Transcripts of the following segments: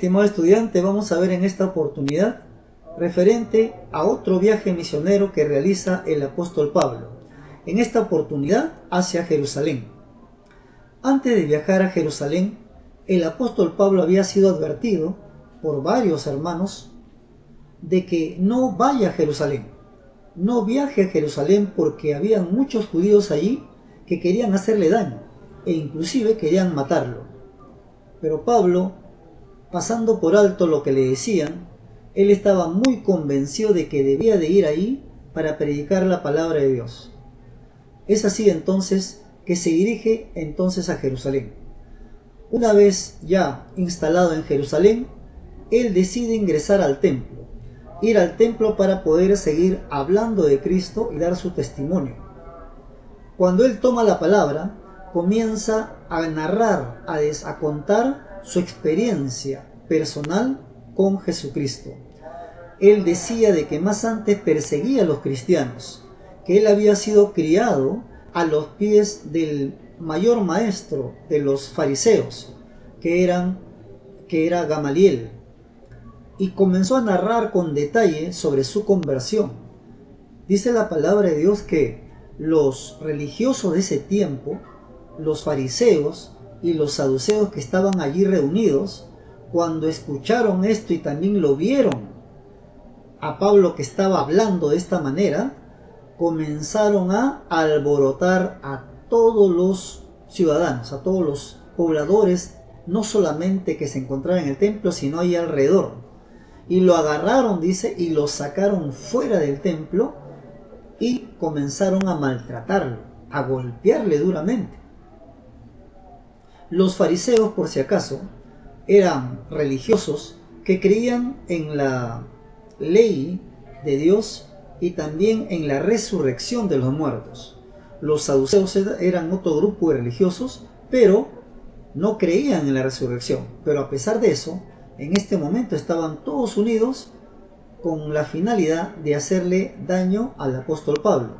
estimado estudiante, vamos a ver en esta oportunidad referente a otro viaje misionero que realiza el apóstol Pablo, en esta oportunidad hacia Jerusalén. Antes de viajar a Jerusalén, el apóstol Pablo había sido advertido por varios hermanos de que no vaya a Jerusalén, no viaje a Jerusalén, porque había muchos judíos allí que querían hacerle daño e inclusive querían matarlo. Pero Pablo, pasando por alto lo que le decían, él estaba muy convencido de que debía de ir ahí para predicar la palabra de Dios. Es así entonces que se dirige entonces a Jerusalén. Una vez ya instalado en Jerusalén, él decide ingresar al templo, ir al templo para poder seguir hablando de Cristo y dar su testimonio. Cuando él toma la palabra, comienza a narrar, a contar su experiencia personal con Jesucristo. Él decía de que más antes perseguía a los cristianos, que él había sido criado a los pies del mayor maestro de los fariseos, que era Gamaliel, y comenzó a narrar con detalle sobre su conversión. Dice la palabra de Dios que los religiosos de ese tiempo, los fariseos y los saduceos que estaban allí reunidos, cuando escucharon esto y también lo vieron a Pablo que estaba hablando de esta manera, comenzaron a alborotar a todos los ciudadanos, a todos los pobladores, no solamente que se encontraban en el templo, sino ahí alrededor. Y lo agarraron, dice, y lo sacaron fuera del templo y comenzaron a maltratarlo, a golpearle duramente. Los fariseos, por si acaso, eran religiosos que creían en la ley de Dios y también en la resurrección de los muertos. Los saduceos eran otro grupo de religiosos, pero no creían en la resurrección. Pero a pesar de eso, en este momento estaban todos unidos con la finalidad de hacerle daño al apóstol Pablo.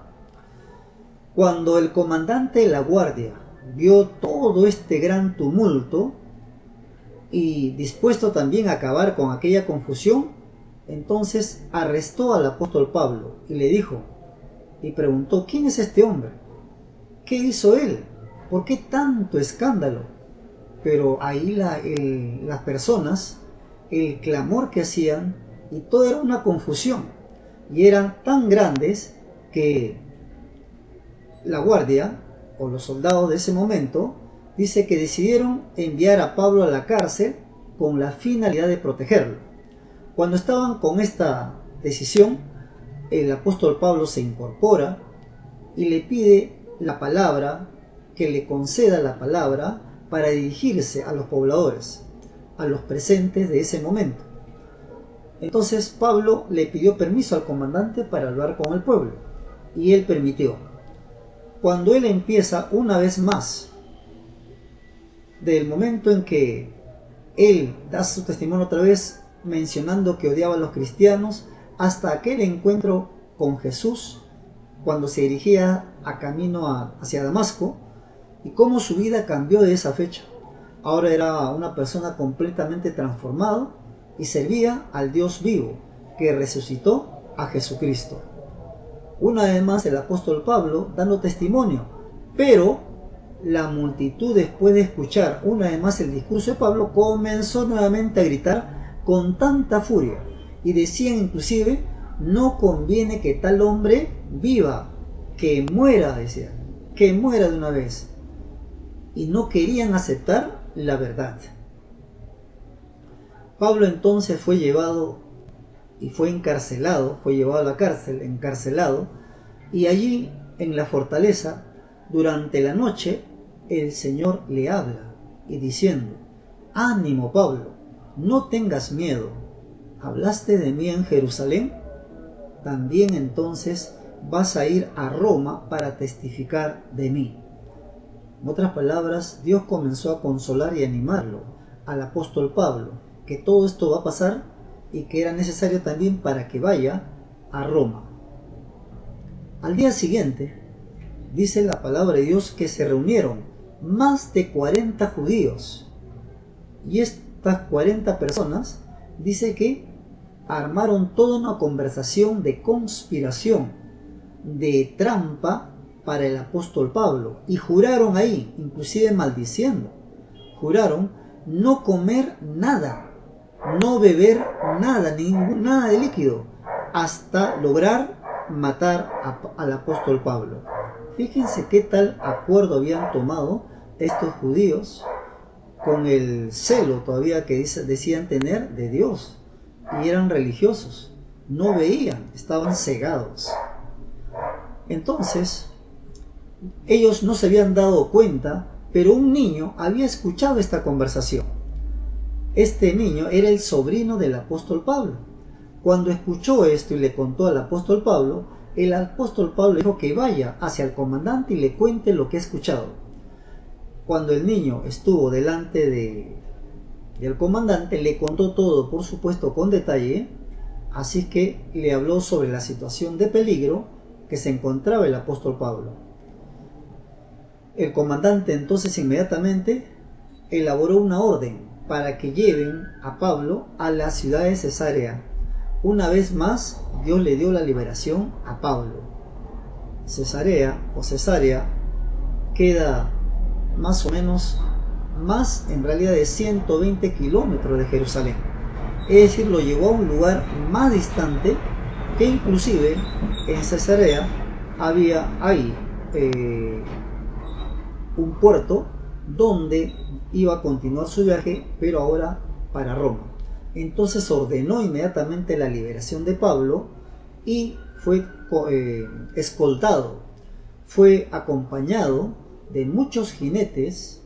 Cuando el comandante de la guardia vio todo este gran tumulto y dispuesto también a acabar con aquella confusión, entonces arrestó al apóstol Pablo y le dijo y preguntó: ¿quién es este hombre? ¿Qué hizo él? ¿Por qué tanto escándalo? Pero ahí las personas, el clamor que hacían, y todo era una confusión, y eran tan grandes que la guardia o los soldados de ese momento dice que decidieron enviar a Pablo a la cárcel con la finalidad de protegerlo. Cuando estaban con esta decisión, el apóstol Pablo se incorpora y le pide la palabra, que le conceda la palabra para dirigirse a los pobladores, a los presentes de ese momento. Entonces Pablo le pidió permiso al comandante para hablar con el pueblo, y él permitió. Cuando él empieza una vez más, del momento en que él da su testimonio otra vez, mencionando que odiaba a los cristianos, hasta aquel encuentro con Jesús, cuando se dirigía a camino hacia Damasco, y cómo su vida cambió de esa fecha. Ahora era una persona completamente transformada y servía al Dios vivo, que resucitó a Jesucristo. Una vez más el apóstol Pablo dando testimonio, pero la multitud, después de escuchar una vez más el discurso de Pablo, comenzó nuevamente a gritar con tanta furia, y decían inclusive: no conviene que tal hombre viva, que muera, decían, que muera de una vez. Y no querían aceptar la verdad. Pablo entonces fue llevado y fue encarcelado, fue llevado a la cárcel, encarcelado, y allí en la fortaleza, durante la noche, el Señor le habla y diciendo: ánimo, Pablo, no tengas miedo, ¿hablaste de mí en Jerusalén? También entonces vas a ir a Roma para testificar de mí. En otras palabras, Dios comenzó a consolar y animarlo al apóstol Pablo, que todo esto va a pasar y que era necesario también para que vaya a Roma. Al día siguiente, dice la palabra de Dios que se reunieron más de 40 judíos, y estas 40 personas, dice que armaron toda una conversación de conspiración, de trampa para el apóstol Pablo, y juraron ahí, inclusive maldiciendo, juraron no comer nada, no beber nada, nada de líquido, hasta lograr matar al apóstol Pablo. Fíjense qué tal acuerdo habían tomado estos judíos con el celo todavía que decían tener de Dios, y eran religiosos, no veían, estaban cegados. Entonces, ellos no se habían dado cuenta, pero un niño había escuchado esta conversación. Este niño era el sobrino del apóstol Pablo. Cuando escuchó esto y le contó al apóstol Pablo, el apóstol Pablo dijo que vaya hacia el comandante y le cuente lo que ha escuchado. Cuando el niño estuvo delante del comandante, le contó todo, por supuesto, con detalle, así que le habló sobre la situación de peligro que se encontraba el apóstol Pablo. El comandante entonces inmediatamente elaboró una orden para que lleven a Pablo a la ciudad de Cesarea. Una vez más, Dios le dio la liberación a Pablo. Cesarea queda más o menos, más en realidad de 120 kilómetros de Jerusalén. Es decir, lo llevó a un lugar más distante, que inclusive en Cesarea había ahí un puerto donde iba a continuar su viaje, pero ahora para Roma. Entonces ordenó inmediatamente la liberación de Pablo y fue escoltado, fue acompañado de muchos jinetes,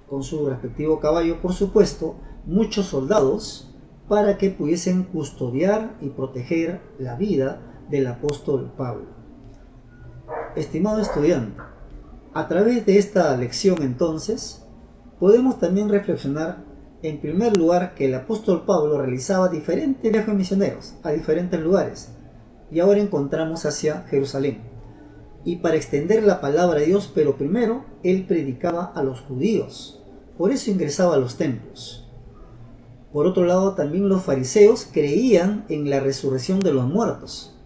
con su respectivo caballo por supuesto, muchos soldados, para que pudiesen custodiar y proteger la vida del apóstol Pablo. Estimado estudiante, a través de esta lección entonces, podemos también reflexionar en primer lugar que el apóstol Pablo realizaba diferentes viajes misioneros a diferentes lugares, y ahora encontramos hacia Jerusalén, y para extender la palabra de Dios, pero primero él predicaba a los judíos, por eso ingresaba a los templos. Por otro lado, también los fariseos creían en la resurrección de los muertos,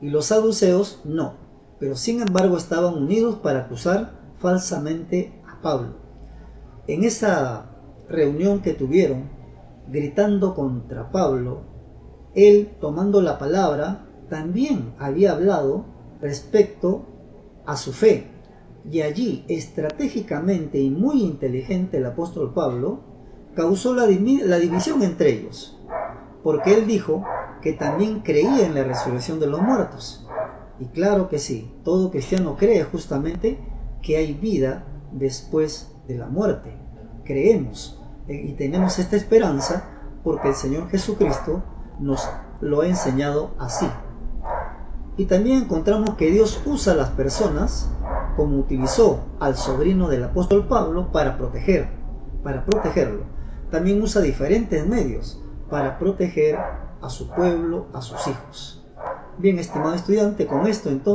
y los saduceos no, pero sin embargo estaban unidos para acusar falsamente a Pablo. En esa reunión que tuvieron, gritando contra Pablo, él, tomando la palabra, también había hablado respecto a su fe, y allí estratégicamente y muy inteligente el apóstol Pablo causó la división entre ellos, porque él dijo que también creía en la resurrección de los muertos. Y claro que sí, todo cristiano cree justamente que hay vida después de la muerte. Creemos y tenemos esta esperanza porque el Señor Jesucristo nos lo ha enseñado así. Y también encontramos que Dios usa a las personas como utilizó al sobrino del apóstol Pablo para protegerlo. También usa diferentes medios para proteger a su pueblo, a sus hijos. Bien, estimado estudiante, con esto entonces